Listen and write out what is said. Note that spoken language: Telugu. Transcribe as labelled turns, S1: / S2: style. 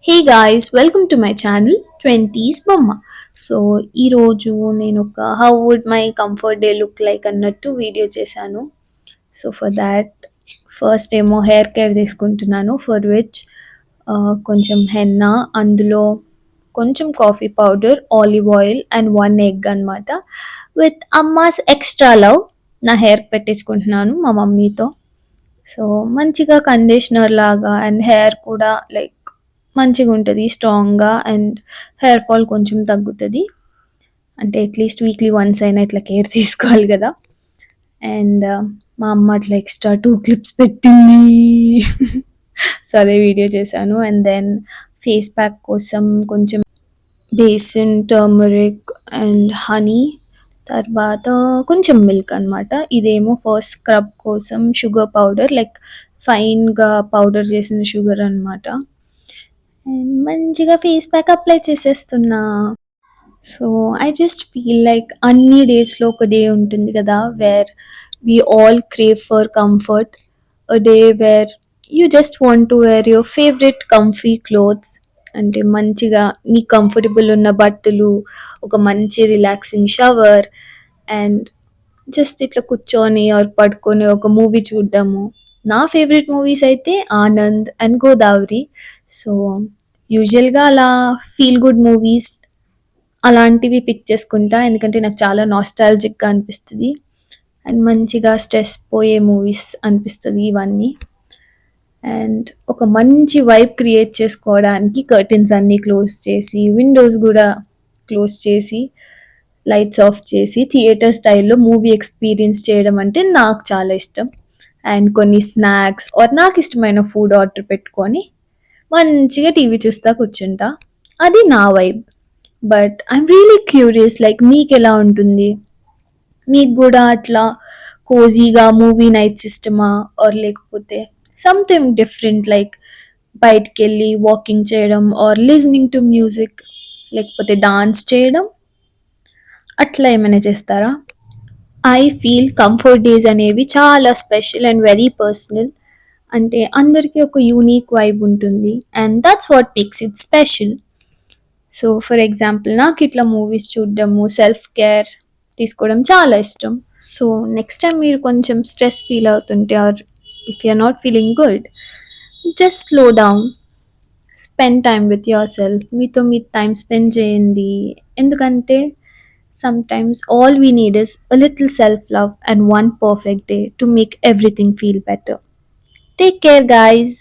S1: Hey guys, welcome to my channel 20s బొమ్మ. సో ఈరోజు నేను ఒక how would my comfort day look like అన్నట్టు వీడియో చేశాను. సో ఫర్ దాట్ ఫస్ట్ ఏమో హెయిర్ కేర్ తీసుకుంటున్నాను. ఫర్ విచ్ కొంచెం హెన్నా, అందులో కొంచెం coffee powder, olive oil and 1 egg అనమాట. విత్ అమ్మాస్ ఎక్స్ట్రా లవ్ నా హెయిర్ పెట్టించుకుంటున్నాను మా మమ్మీతో. సో మంచిగా కండిషనర్ లాగా అండ్ హెయిర్ కూడా లైక్ మంచిగా ఉంటుంది స్ట్రాంగ్గా, అండ్ హెయిర్ ఫాల్ కొంచెం తగ్గుతుంది. అంటే అట్లీస్ట్ వీక్లీ వన్స్ అయినా ఇట్లా కేర్ తీసుకోవాలి కదా. అండ్ మా అమ్మ అట్లా ఎక్స్ట్రా 2 clips పెట్టింది. సో అదే వీడియో చేశాను. అండ్ దెన్ ఫేస్ ప్యాక్ కోసం కొంచెం బేసిన్, టర్మరిక్ అండ్ హనీ, తర్వాత కొంచెం మిల్క్ అనమాట. ఇదేమో ఫస్ట్ స్క్రబ్ కోసం షుగర్ పౌడర్, లైక్ ఫైన్గా పౌడర్ చేసిన షుగర్ అనమాట. అండ్ మంచిగా ఫేస్ ప్యాక్ అప్లై చేసేస్తున్నా. So I just feel like అన్ని డేస్లో ఒక డే ఉంటుంది కదా where we all crave for comfort. A day where you just want to wear your favourite comfy clothes, అంటే మంచిగా నీ కంఫర్టబుల్ ఉన్న బట్టలు, ఒక మంచి రిలాక్సింగ్ షవర్, అండ్ జస్ట్ ఇట్లా కూర్చొని ఆర్ పడుకొని ఒక మూవీ చూడ్డము. నా ఫేవరెట్ మూవీస్ అయితే ఆనంద్ అండ్ గోదావరి. సో యూజువల్గా అలా ఫీల్ గుడ్ మూవీస్ అలాంటివి పిక్ చేసుకుంటా, ఎందుకంటే నాకు చాలా నాస్టాలజిక్గా అనిపిస్తుంది అండ్ మంచిగా స్ట్రెస్ పోయే మూవీస్ అనిపిస్తుంది ఇవన్నీ. అండ్ ఒక మంచి వైబ్ క్రియేట్ చేసుకోవడానికి కర్టెన్స్ అన్నీ క్లోజ్ చేసి, విండోస్ కూడా క్లోజ్ చేసి, లైట్స్ ఆఫ్ చేసి థియేటర్ స్టైల్లో మూవీ ఎక్స్పీరియన్స్ చేయడం అంటే నాకు చాలా ఇష్టం. అండ్ కొన్ని స్నాక్స్ ఆర్ నాకు ఇష్టమైన ఫుడ్ ఆర్డర్ పెట్టుకొని మంచిగా టీవీ చూస్తా కూర్చుంటా. అది నా vibe. But I'm really curious, like మీకు ఎలా ఉంటుంది? మీకు కూడా అట్లా కోజీగా మూవీ నైట్స్ ఇష్టమా, ఆర్ లేకపోతే సంథింగ్ డిఫరెంట్ లైక్ బయటికి వెళ్ళి వాకింగ్ చేయడం ఆర్ లిజనింగ్ టు మ్యూజిక్, లేకపోతే డాన్స్ చేయడం, అట్లా ఏమైనా చేస్తారా? ఐ ఫీల్ కంఫర్ట్ డేస్ అనేవి చాలా స్పెషల్ అండ్ వెరీ పర్సనల్. అంటే అందరికీ ఒక యూనిక్ వైబ్ ఉంటుంది and that's what makes it special. So for example నాకు ఇట్లా మూవీస్ చూడడము, సెల్ఫ్ కేర్ తీసుకోవడం చాలా ఇష్టం. సో నెక్స్ట్ టైం మీరు కొంచెం స్ట్రెస్ ఫీల్ అవుతుంటే or if you're not feeling good, just slow down, spend time with yourself. మీతో మీరు టైం స్పెండ్ చేయండి. ఎందుకంటే sometimes all we need is a little self love and one perfect day to make everything feel better. Take care, guys.